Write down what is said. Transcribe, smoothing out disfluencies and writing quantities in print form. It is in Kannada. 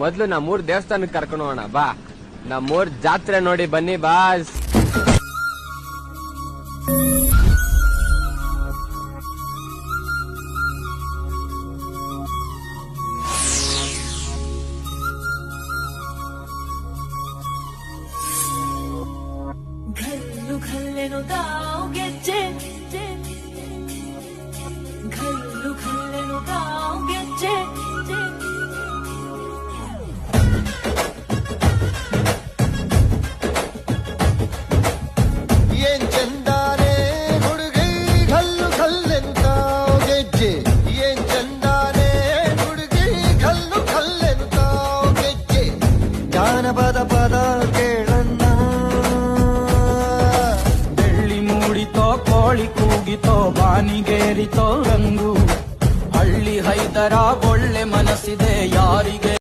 ಮೊದ್ಲು ನಮ್ಮೂರ್ ದೇವಸ್ಥಾನಕ್ಕೆ ಕರ್ಕೊಂಡು ಹೋಗೋಣ ಬಾ. ನಮ್ಮೂರ್ ಜಾತ್ರೆ ನೋಡಿ ಬನ್ನಿ ಬಾಸ್. घल्लू घल्लेनो दाव ಗೆಜ್ಜೆ घल्लू घल्लेनो दाव ಗೆಜ್ಜೆ ಏನ್ ಚಂದಾನೆ ಹುಡುಗಿ ಘಲ್ಲು ಘಲ್ಲೆಂತಾವ್ ಗೆಜ್ಜೆ ಏನ್ ಚಂದಾನೆ ಹುಡುಗಿ ಘಲ್ಲು ಘಲ್ಲೆಂತಾವ್ ಗೆಜ್ಜೆ ಜಾನಪದ ಪದ ಕೇಳನ್ನ ಕೋಳಿ ಕೂಗಿತೋ ಬಾನಿಗೇರಿತೋ ರಂಗು ಹಳ್ಳಿ ಹೈದರ ಒಳ್ಳೆ ಮನಸ್ಸಿದೆ ಯಾರಿಗೆ